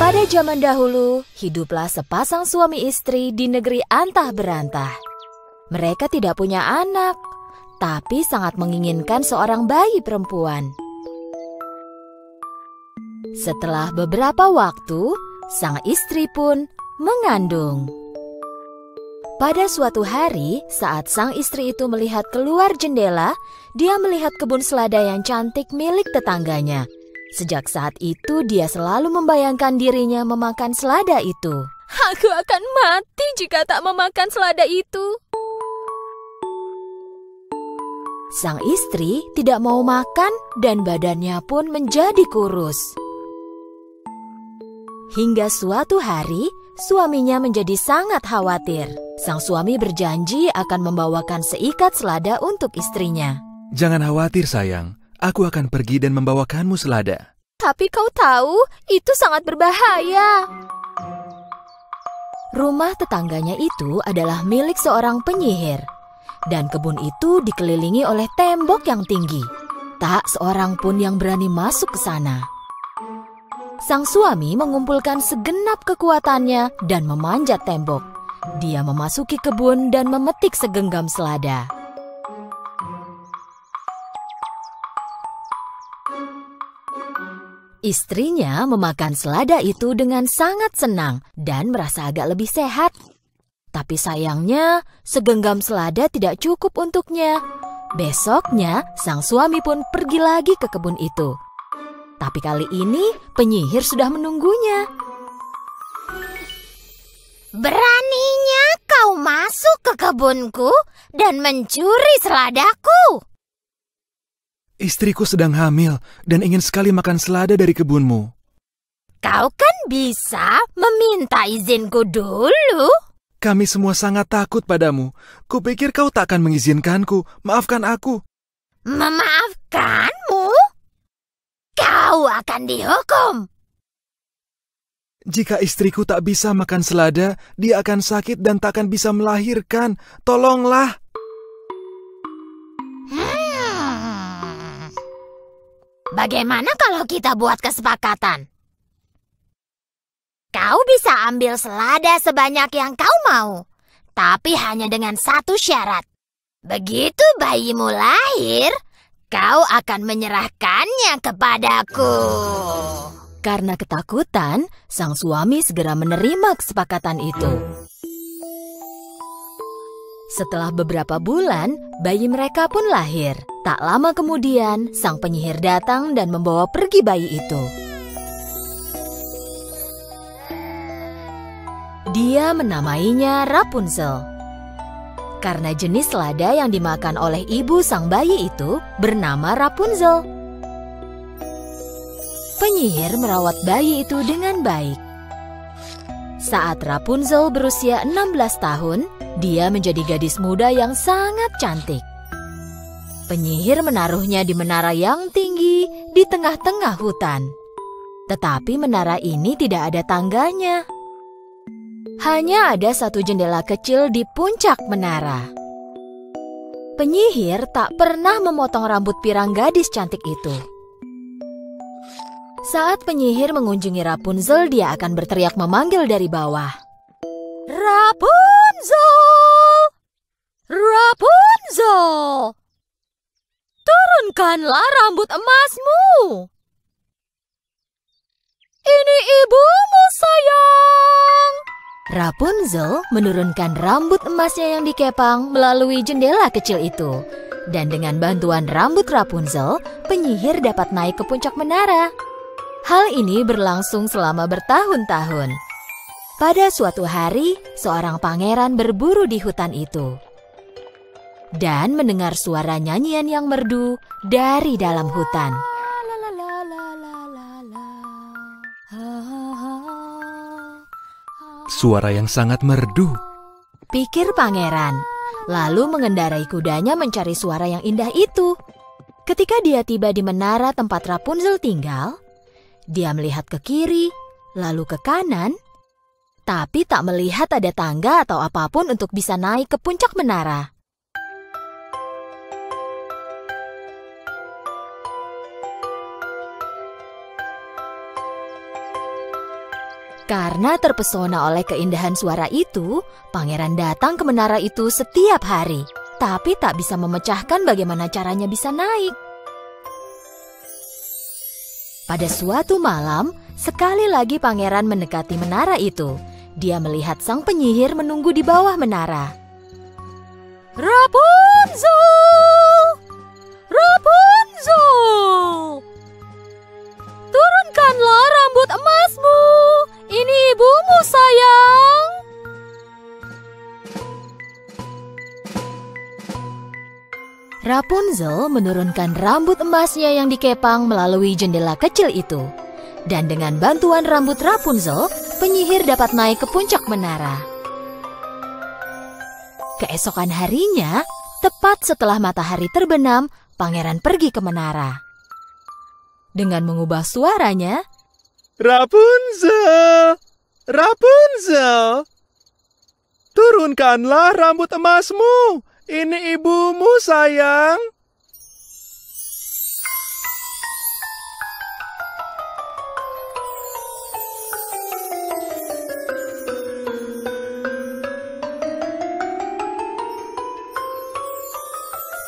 Pada zaman dahulu, hiduplah sepasang suami istri di negeri antah berantah. Mereka tidak punya anak, tapi sangat menginginkan seorang bayi perempuan. Setelah beberapa waktu, sang istri pun mengandung. Pada suatu hari, saat sang istri itu melihat keluar jendela, dia melihat kebun selada yang cantik milik tetangganya. Sejak saat itu, dia selalu membayangkan dirinya memakan selada itu. Aku akan mati jika tak memakan selada itu. Sang istri tidak mau makan dan badannya pun menjadi kurus. Hingga suatu hari, suaminya menjadi sangat khawatir. Sang suami berjanji akan membawakan seikat selada untuk istrinya. Jangan khawatir sayang, aku akan pergi dan membawakanmu selada. Tapi kau tahu, itu sangat berbahaya. Rumah tetangganya itu adalah milik seorang penyihir. Dan kebun itu dikelilingi oleh tembok yang tinggi. Tak seorang pun yang berani masuk ke sana. Sang suami mengumpulkan segenap kekuatannya dan memanjat tembok. Dia memasuki kebun dan memetik segenggam selada. Istrinya memakan selada itu dengan sangat senang dan merasa agak lebih sehat. Tapi sayangnya, segenggam selada tidak cukup untuknya. Besoknya, sang suami pun pergi lagi ke kebun itu. Tapi kali ini, penyihir sudah menunggunya. Beraninya kau masuk ke kebunku dan mencuri seladaku. Istriku sedang hamil dan ingin sekali makan selada dari kebunmu. Kau kan bisa meminta izinku dulu. Kami semua sangat takut padamu. Kupikir kau tak akan mengizinkanku. Maafkan aku. Memaafkanmu? Kau akan dihukum. Jika istriku tak bisa makan selada, dia akan sakit dan tak akan bisa melahirkan. Tolonglah. Bagaimana kalau kita buat kesepakatan? Kau bisa ambil selada sebanyak yang kau mau, tapi hanya dengan satu syarat. Begitu bayimu lahir, kau akan menyerahkannya kepadaku. Karena ketakutan, sang suami segera menerima kesepakatan itu. Setelah beberapa bulan, bayi mereka pun lahir. Tak lama kemudian, sang penyihir datang dan membawa pergi bayi itu. Dia menamainya Rapunzel. Karena jenis selada yang dimakan oleh ibu sang bayi itu bernama Rapunzel. Penyihir merawat bayi itu dengan baik. Saat Rapunzel berusia 16 tahun, dia menjadi gadis muda yang sangat cantik. Penyihir menaruhnya di menara yang tinggi di tengah-tengah hutan. Tetapi menara ini tidak ada tangganya. Hanya ada satu jendela kecil di puncak menara. Penyihir tak pernah memotong rambut pirang gadis cantik itu. Saat penyihir mengunjungi Rapunzel, dia akan berteriak memanggil dari bawah. Rapunzel! Rapunzel! Turunkanlah rambut emasmu. Ini ibumu, sayang. Rapunzel menurunkan rambut emasnya yang dikepang melalui jendela kecil itu. Dan dengan bantuan rambut Rapunzel, penyihir dapat naik ke puncak menara. Hal ini berlangsung selama bertahun-tahun. Pada suatu hari, seorang pangeran berburu di hutan itu. Dan mendengar suara nyanyian yang merdu dari dalam hutan. Suara yang sangat merdu. Pikir pangeran, lalu mengendarai kudanya mencari suara yang indah itu. Ketika dia tiba di menara tempat Rapunzel tinggal, dia melihat ke kiri, lalu ke kanan, tapi tak melihat ada tangga atau apapun untuk bisa naik ke puncak menara. Karena terpesona oleh keindahan suara itu, pangeran datang ke menara itu setiap hari, tapi tak bisa memecahkan bagaimana caranya bisa naik. Pada suatu malam, sekali lagi pangeran mendekati menara itu. Dia melihat sang penyihir menunggu di bawah menara. Rapunzel! Rapunzel! Turunkanlah rambut emasmu. Ini ibumu, sayang. Rapunzel menurunkan rambut emasnya yang dikepang melalui jendela kecil itu. Dan dengan bantuan rambut Rapunzel, penyihir dapat naik ke puncak menara. Keesokan harinya, tepat setelah matahari terbenam, pangeran pergi ke menara. Dengan mengubah suaranya, Rapunzel! Rapunzel! Turunkanlah rambut emasmu. Ini ibumu, sayang.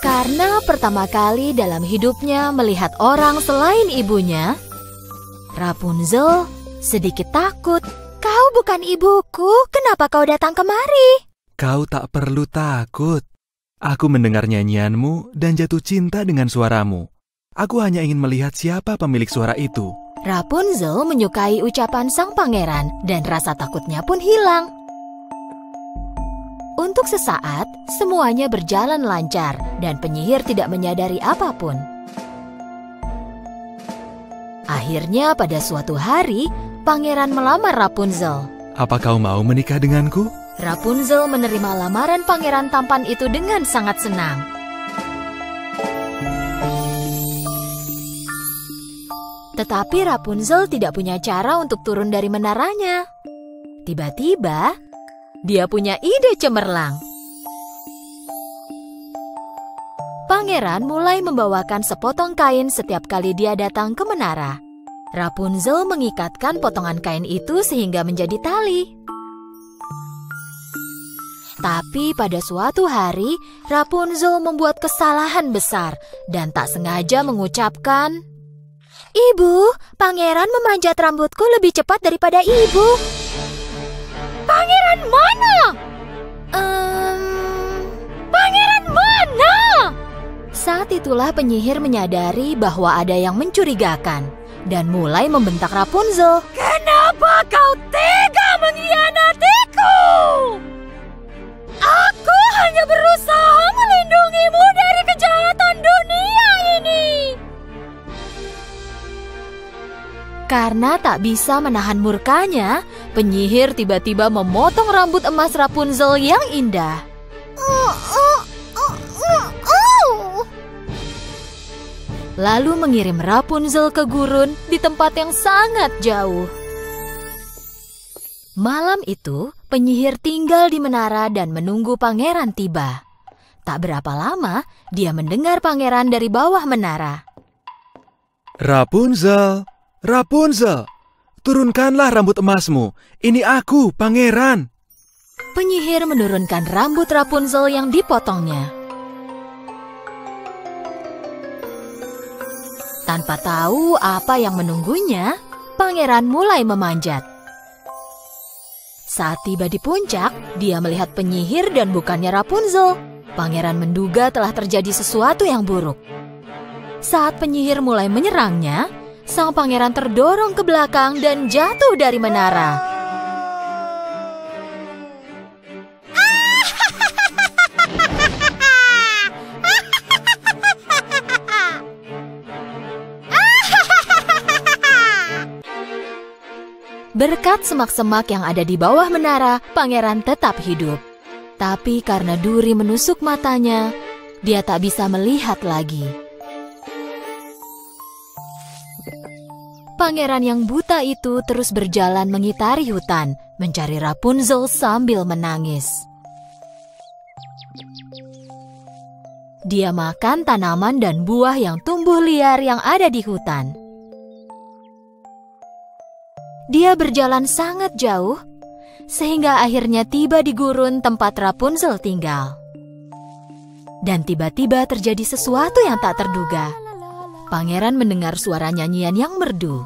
Karena pertama kali dalam hidupnya melihat orang selain ibunya, Rapunzel sedikit takut. Kau bukan ibuku, kenapa kau datang kemari? Kau tak perlu takut. Aku mendengar nyanyianmu dan jatuh cinta dengan suaramu. Aku hanya ingin melihat siapa pemilik suara itu. Rapunzel menyukai ucapan sang pangeran dan rasa takutnya pun hilang. Untuk sesaat, semuanya berjalan lancar dan penyihir tidak menyadari apapun. Akhirnya pada suatu hari, pangeran melamar Rapunzel. Apa kau mau menikah denganku? Rapunzel menerima lamaran pangeran tampan itu dengan sangat senang. Tetapi Rapunzel tidak punya cara untuk turun dari menaranya. Tiba-tiba, dia punya ide cemerlang. Pangeran mulai membawakan sepotong kain setiap kali dia datang ke menara. Rapunzel mengikatkan potongan kain itu sehingga menjadi tali. Tapi pada suatu hari, Rapunzel membuat kesalahan besar dan tak sengaja mengucapkan, "Ibu, pangeran memanjat rambutku lebih cepat daripada ibu." "Pangeran mana?" Pangeran mana?" Saat itulah penyihir menyadari bahwa ada yang mencurigakan dan mulai membentak Rapunzel. "Kenapa kau tega mengkhianatiku? Aku hanya berusaha melindungimu dari kejahatan dunia ini." Karena tak bisa menahan murkanya, penyihir tiba-tiba memotong rambut emas Rapunzel yang indah. Lalu mengirim Rapunzel ke gurun di tempat yang sangat jauh. Malam itu, penyihir tinggal di menara dan menunggu pangeran tiba. Tak berapa lama, dia mendengar pangeran dari bawah menara. Rapunzel! Rapunzel! Turunkanlah rambut emasmu. Ini aku, pangeran. Penyihir menurunkan rambut Rapunzel yang dipotongnya. Tanpa tahu apa yang menunggunya, pangeran mulai memanjat. Saat tiba di puncak, dia melihat penyihir dan bukannya Rapunzel. Pangeran menduga telah terjadi sesuatu yang buruk. Saat penyihir mulai menyerangnya, sang pangeran terdorong ke belakang dan jatuh dari menara. Berkat semak-semak yang ada di bawah menara, pangeran tetap hidup. Tapi karena duri menusuk matanya, dia tak bisa melihat lagi. Pangeran yang buta itu terus berjalan mengitari hutan, mencari Rapunzel sambil menangis. Dia makan tanaman dan buah yang tumbuh liar yang ada di hutan. Dia berjalan sangat jauh, sehingga akhirnya tiba di gurun tempat Rapunzel tinggal. Dan tiba-tiba terjadi sesuatu yang tak terduga. Pangeran mendengar suara nyanyian yang merdu.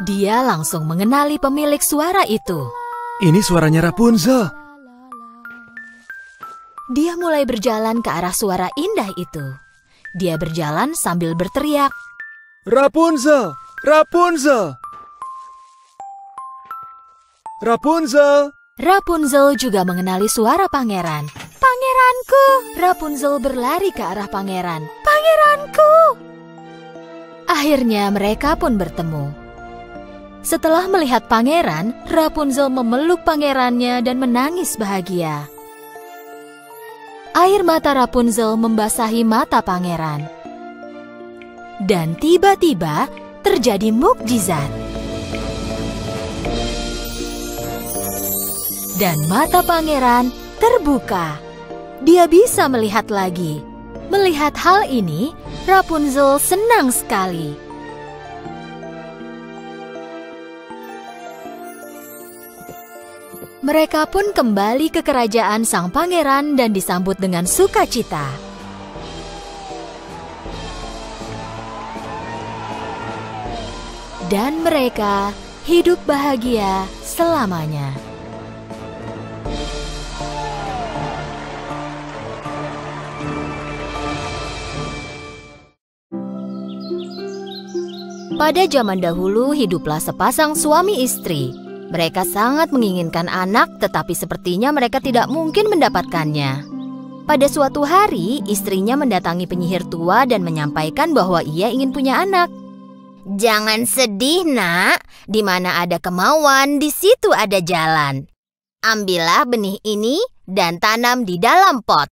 Dia langsung mengenali pemilik suara itu. Ini suaranya Rapunzel. Dia mulai berjalan ke arah suara indah itu. Dia berjalan sambil berteriak, Rapunzel! Rapunzel! Rapunzel! Rapunzel juga mengenali suara pangeran. Pangeranku! Rapunzel berlari ke arah pangeran. Pangeranku! Akhirnya mereka pun bertemu. Setelah melihat pangeran, Rapunzel memeluk pangerannya dan menangis bahagia. Air mata Rapunzel membasahi mata pangeran. Dan tiba-tiba terjadi mukjizat. Dan mata pangeran terbuka. Dia bisa melihat lagi. Melihat hal ini, Rapunzel senang sekali. Mereka pun kembali ke kerajaan sang pangeran dan disambut dengan sukacita. Dan mereka hidup bahagia selamanya. Pada zaman dahulu hiduplah sepasang suami istri. Mereka sangat menginginkan anak, tetapi sepertinya mereka tidak mungkin mendapatkannya. Pada suatu hari, istrinya mendatangi penyihir tua dan menyampaikan bahwa ia ingin punya anak. Jangan sedih, nak. Di mana ada kemauan, di situ ada jalan. Ambillah benih ini dan tanam di dalam pot.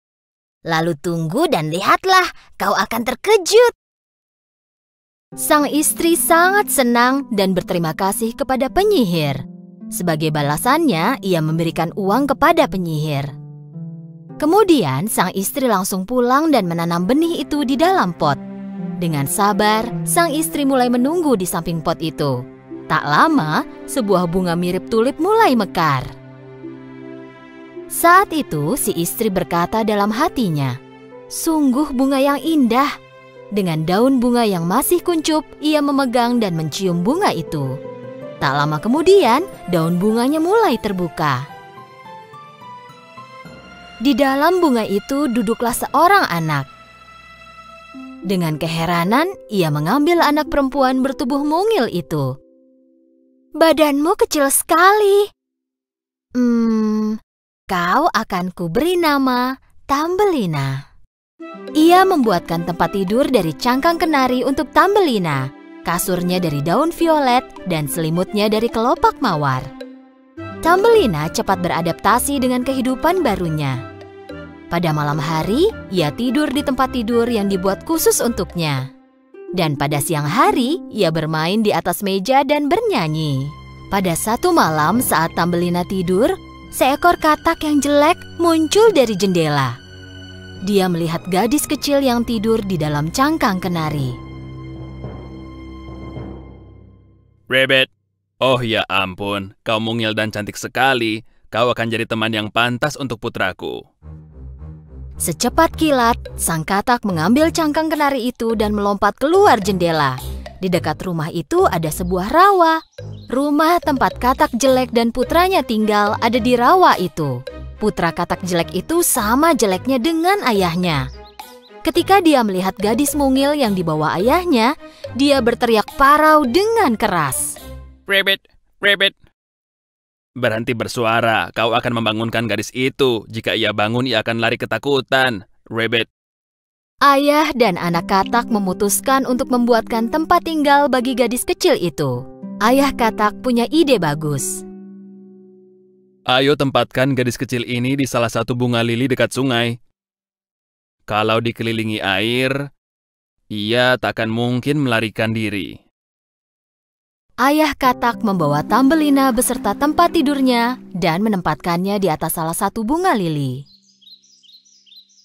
Lalu tunggu dan lihatlah, kau akan terkejut. Sang istri sangat senang dan berterima kasih kepada penyihir. Sebagai balasannya, ia memberikan uang kepada penyihir. Kemudian, sang istri langsung pulang dan menanam benih itu di dalam pot. Dengan sabar, sang istri mulai menunggu di samping pot itu. Tak lama, sebuah bunga mirip tulip mulai mekar. Saat itu, si istri berkata dalam hatinya, "Sungguh bunga yang indah." Dengan daun bunga yang masih kuncup, ia memegang dan mencium bunga itu. Tak lama kemudian, daun bunganya mulai terbuka. Di dalam bunga itu duduklah seorang anak. Dengan keheranan, ia mengambil anak perempuan bertubuh mungil itu. "Badanmu kecil sekali. Kau akan kuberi nama Tambelina." Ia membuatkan tempat tidur dari cangkang kenari untuk Tambelina, kasurnya dari daun violet, dan selimutnya dari kelopak mawar. Tambelina cepat beradaptasi dengan kehidupan barunya. Pada malam hari, ia tidur di tempat tidur yang dibuat khusus untuknya. Dan pada siang hari, ia bermain di atas meja dan bernyanyi. Pada satu malam saat Tambelina tidur, seekor katak yang jelek muncul dari jendela. Dia melihat gadis kecil yang tidur di dalam cangkang kenari. Rabbit, oh ya ampun, kau mungil dan cantik sekali. Kau akan jadi teman yang pantas untuk putraku. Secepat kilat, sang katak mengambil cangkang kenari itu dan melompat keluar jendela. Di dekat rumah itu ada sebuah rawa. Rumah tempat katak jelek dan putranya tinggal ada di rawa itu. Putra katak jelek itu sama jeleknya dengan ayahnya. Ketika dia melihat gadis mungil yang dibawa ayahnya, dia berteriak parau dengan keras. Rabbit, Rabbit. Berhenti bersuara, kau akan membangunkan gadis itu. Jika ia bangun, ia akan lari ketakutan. Rabbit. Ayah dan anak katak memutuskan untuk membuatkan tempat tinggal bagi gadis kecil itu. Ayah katak punya ide bagus. Ayo tempatkan gadis kecil ini di salah satu bunga lili dekat sungai. Kalau dikelilingi air, ia takkan mungkin melarikan diri. Ayah katak membawa Tambelina beserta tempat tidurnya dan menempatkannya di atas salah satu bunga lili.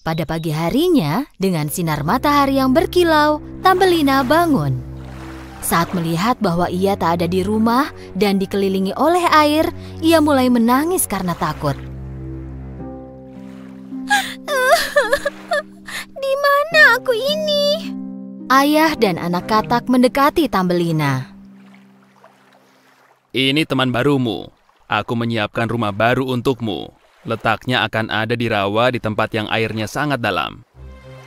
Pada pagi harinya, dengan sinar matahari yang berkilau, Tambelina bangun. Saat melihat bahwa ia tak ada di rumah dan dikelilingi oleh air, ia mulai menangis karena takut. Di mana aku ini? Ayah dan anak katak mendekati Tambelina. Ini teman barumu. Aku menyiapkan rumah baru untukmu. Letaknya akan ada di rawa di tempat yang airnya sangat dalam.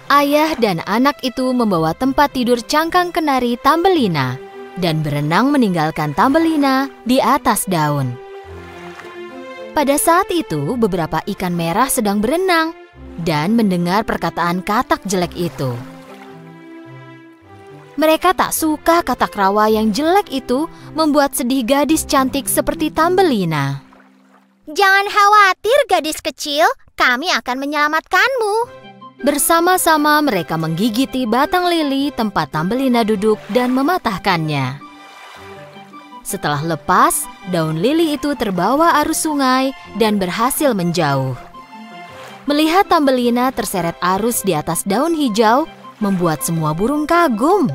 Ayah dan anak itu membawa tempat tidur cangkang kenari Tambelina dan berenang meninggalkan Tambelina di atas daun. Pada saat itu, beberapa ikan merah sedang berenang dan mendengar perkataan katak jelek itu. Mereka tak suka katak rawa yang jelek itu membuat sedih gadis cantik seperti Tambelina. Jangan khawatir, gadis kecil, kami akan menyelamatkanmu. Bersama-sama mereka menggigiti batang lili tempat Tambelina duduk dan mematahkannya. Setelah lepas, daun lili itu terbawa arus sungai dan berhasil menjauh. Melihat Tambelina terseret arus di atas daun hijau, membuat semua burung kagum.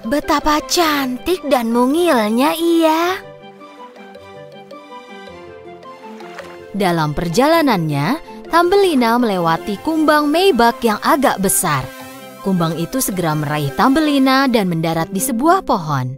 Betapa cantik dan mungilnya ia. Dalam perjalanannya, Tambelina melewati kumbang meibak yang agak besar. Kumbang itu segera meraih Tambelina dan mendarat di sebuah pohon.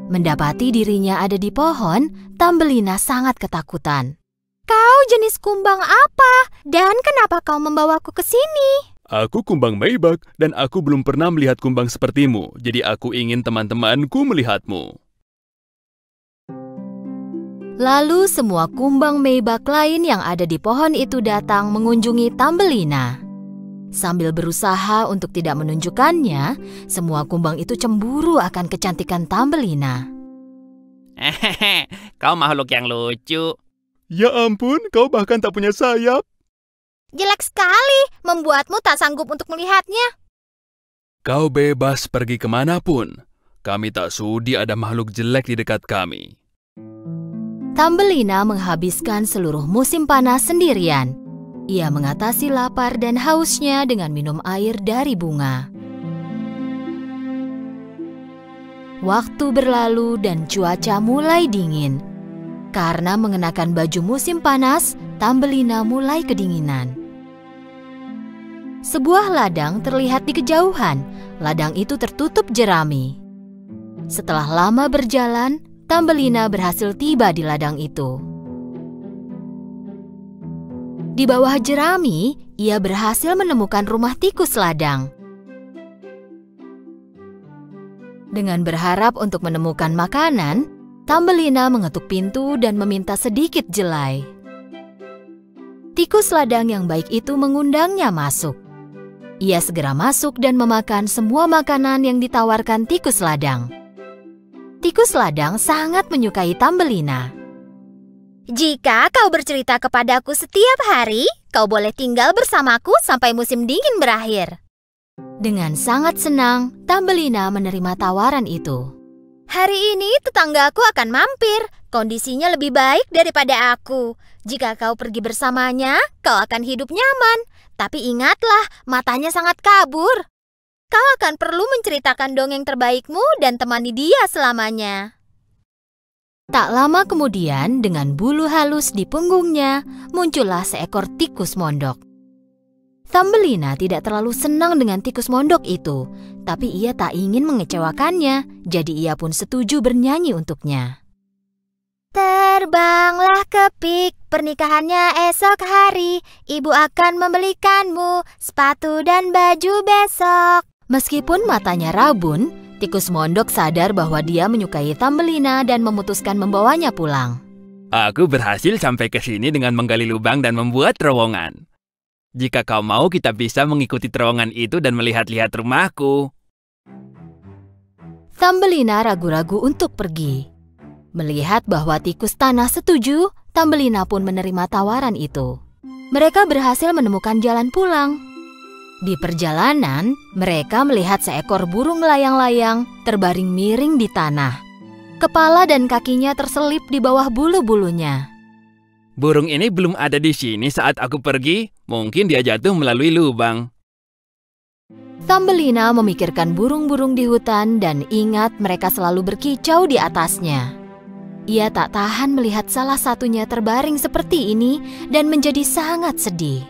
Mendapati dirinya ada di pohon, Tambelina sangat ketakutan. Kau jenis kumbang apa? Dan kenapa kau membawaku ke sini? Aku kumbang meibak dan aku belum pernah melihat kumbang sepertimu. Jadi aku ingin teman-temanku melihatmu. Lalu semua kumbang meibak lain yang ada di pohon itu datang mengunjungi Tambelina. Sambil berusaha untuk tidak menunjukkannya, semua kumbang itu cemburu akan kecantikan Tambelina. Kau makhluk yang lucu. Ya ampun, kau bahkan tak punya sayap. Jelek sekali, membuatmu tak sanggup untuk melihatnya. Kau bebas pergi kemanapun. Kami tak sudi ada makhluk jelek di dekat kami. Tambelina menghabiskan seluruh musim panas sendirian. Ia mengatasi lapar dan hausnya dengan minum air dari bunga. Waktu berlalu dan cuaca mulai dingin. Karena mengenakan baju musim panas, Tambelina mulai kedinginan. Sebuah ladang terlihat di kejauhan. Ladang itu tertutup jerami. Setelah lama berjalan, Tambelina berhasil tiba di ladang itu. Di bawah jerami, ia berhasil menemukan rumah tikus ladang. Dengan berharap untuk menemukan makanan, Tambelina mengetuk pintu dan meminta sedikit jelai. Tikus ladang yang baik itu mengundangnya masuk. Ia segera masuk dan memakan semua makanan yang ditawarkan tikus ladang. Tikus ladang sangat menyukai Tambelina. Jika kau bercerita kepadaku setiap hari, kau boleh tinggal bersamaku sampai musim dingin berakhir. Dengan sangat senang, Tambelina menerima tawaran itu. Hari ini tetanggaku akan mampir. Kondisinya lebih baik daripada aku. Jika kau pergi bersamanya, kau akan hidup nyaman. Tapi ingatlah, matanya sangat kabur. Kau akan perlu menceritakan dongeng terbaikmu dan temani dia selamanya. Tak lama kemudian, dengan bulu halus di punggungnya, muncullah seekor tikus mondok. Tambelina tidak terlalu senang dengan tikus mondok itu, tapi ia tak ingin mengecewakannya, jadi ia pun setuju bernyanyi untuknya. Terbanglah kepik, pernikahannya esok hari. Ibu akan membelikanmu sepatu dan baju besok. Meskipun matanya rabun, tikus mondok sadar bahwa dia menyukai Tambelina dan memutuskan membawanya pulang. Aku berhasil sampai ke sini dengan menggali lubang dan membuat terowongan. Jika kau mau, kita bisa mengikuti terowongan itu dan melihat-lihat rumahku. Tambelina ragu-ragu untuk pergi. Melihat bahwa tikus tanah setuju, Tambelina pun menerima tawaran itu. Mereka berhasil menemukan jalan pulang. Di perjalanan, mereka melihat seekor burung layang-layang terbaring miring di tanah. Kepala dan kakinya terselip di bawah bulu-bulunya. Burung ini belum ada di sini saat aku pergi. Mungkin dia jatuh melalui lubang. Thumbelina memikirkan burung-burung di hutan dan ingat mereka selalu berkicau di atasnya. Ia tak tahan melihat salah satunya terbaring seperti ini dan menjadi sangat sedih.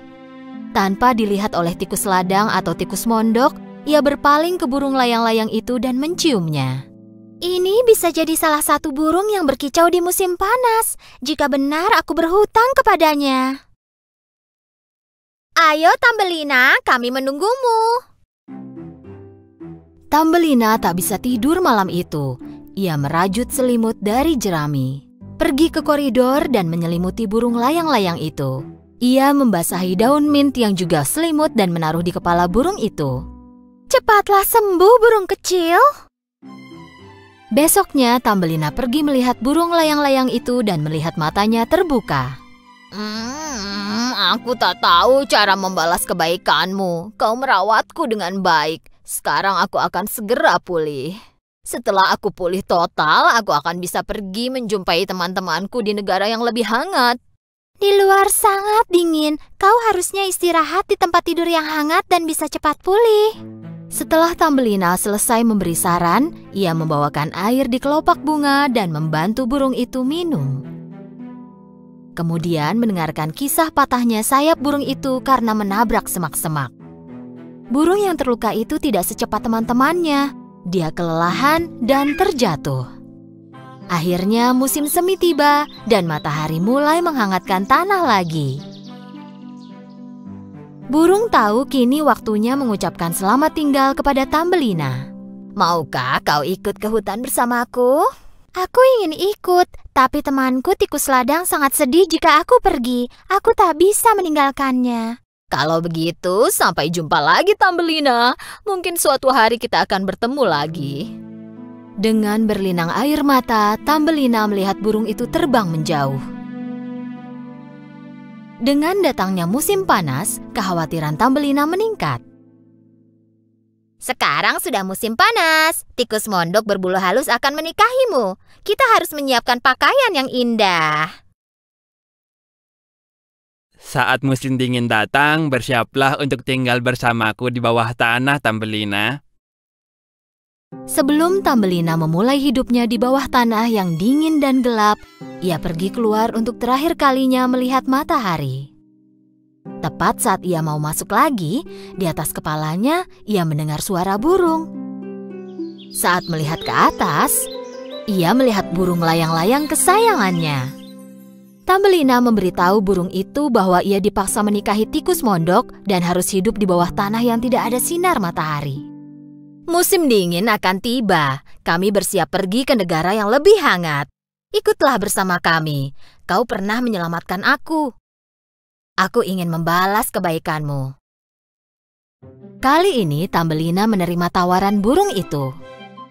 Tanpa dilihat oleh tikus ladang atau tikus mondok, ia berpaling ke burung layang-layang itu dan menciumnya. Ini bisa jadi salah satu burung yang berkicau di musim panas. Jika benar aku berhutang kepadanya. Ayo Thumbelina, kami menunggumu. Thumbelina tak bisa tidur malam itu. Ia merajut selimut dari jerami, pergi ke koridor dan menyelimuti burung layang-layang itu. Ia membasahi daun mint yang juga selimut dan menaruh di kepala burung itu. Cepatlah sembuh burung kecil. Besoknya Thumbelina pergi melihat burung layang-layang itu dan melihat matanya terbuka. Aku tak tahu cara membalas kebaikanmu. Kau merawatku dengan baik. Sekarang aku akan segera pulih. Setelah aku pulih total, aku akan bisa pergi menjumpai teman-temanku di negara yang lebih hangat. Di luar sangat dingin. Kau harusnya istirahat di tempat tidur yang hangat dan bisa cepat pulih. Setelah Thumbelina selesai memberi saran, ia membawakan air di kelopak bunga dan membantu burung itu minum. Kemudian mendengarkan kisah patahnya sayap burung itu karena menabrak semak-semak. Burung yang terluka itu tidak secepat teman-temannya. Dia kelelahan dan terjatuh. Akhirnya musim semi tiba dan matahari mulai menghangatkan tanah lagi. Burung tahu kini waktunya mengucapkan selamat tinggal kepada Thumbelina. Maukah kau ikut ke hutan bersamaku? Aku ingin ikut, tapi temanku tikus ladang sangat sedih jika aku pergi. Aku tak bisa meninggalkannya. Kalau begitu, sampai jumpa lagi Thumbelina. Mungkin suatu hari kita akan bertemu lagi. Dengan berlinang air mata, Thumbelina melihat burung itu terbang menjauh. Dengan datangnya musim panas, kekhawatiran Thumbelina meningkat. Sekarang sudah musim panas. Tikus mondok berbulu halus akan menikahimu. Kita harus menyiapkan pakaian yang indah. Saat musim dingin datang, bersiaplah untuk tinggal bersamaku di bawah tanah, Thumbelina. Sebelum Thumbelina memulai hidupnya di bawah tanah yang dingin dan gelap, ia pergi keluar untuk terakhir kalinya melihat matahari. Tepat saat ia mau masuk lagi, di atas kepalanya ia mendengar suara burung. Saat melihat ke atas, ia melihat burung layang-layang kesayangannya. Thumbelina memberitahu burung itu bahwa ia dipaksa menikahi tikus mondok dan harus hidup di bawah tanah yang tidak ada sinar matahari. Musim dingin akan tiba. Kami bersiap pergi ke negara yang lebih hangat. Ikutlah bersama kami. Kau pernah menyelamatkan aku. Aku ingin membalas kebaikanmu. Kali ini Thumbelina menerima tawaran burung itu.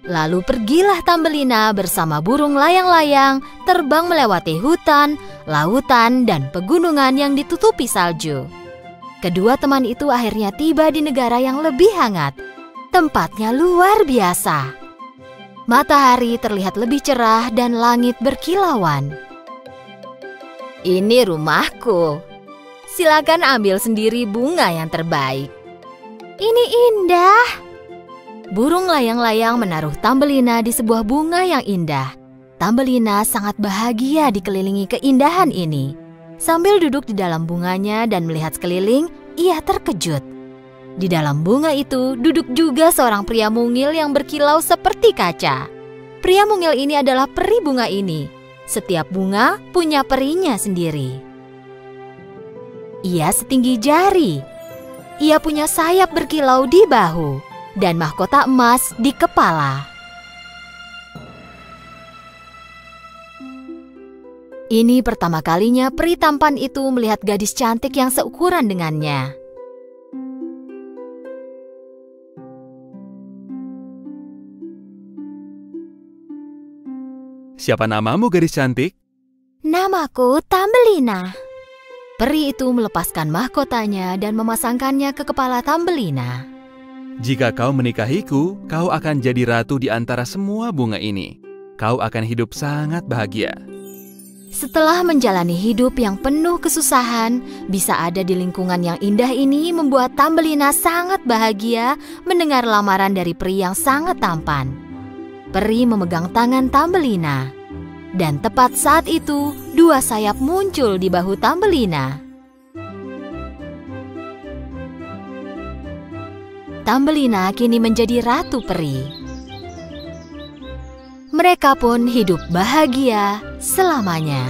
Lalu pergilah Thumbelina bersama burung layang-layang terbang melewati hutan, lautan, dan pegunungan yang ditutupi salju. Kedua teman itu akhirnya tiba di negara yang lebih hangat. Tempatnya luar biasa. Matahari terlihat lebih cerah dan langit berkilauan. Ini rumahku. Silakan ambil sendiri bunga yang terbaik. Ini indah. Burung layang-layang menaruh Thumbelina di sebuah bunga yang indah. Thumbelina sangat bahagia dikelilingi keindahan ini. Sambil duduk di dalam bunganya dan melihat sekeliling, ia terkejut. Di dalam bunga itu duduk juga seorang pria mungil yang berkilau seperti kaca. Pria mungil ini adalah peri bunga ini. Setiap bunga punya perinya sendiri. Ia setinggi jari. Ia punya sayap berkilau di bahu dan mahkota emas di kepala. Ini pertama kalinya peri tampan itu melihat gadis cantik yang seukuran dengannya. Siapa namamu, gadis cantik? Namaku Thumbelina. Peri itu melepaskan mahkotanya dan memasangkannya ke kepala Thumbelina. Jika kau menikahiku, kau akan jadi ratu di antara semua bunga ini. Kau akan hidup sangat bahagia. Setelah menjalani hidup yang penuh kesusahan, bisa ada di lingkungan yang indah ini membuat Tambelina sangat bahagia mendengar lamaran dari peri yang sangat tampan. Peri memegang tangan Tambelina, dan tepat saat itu 2 sayap muncul di bahu Tambelina. Tambelina kini menjadi ratu peri. Mereka pun hidup bahagia selamanya.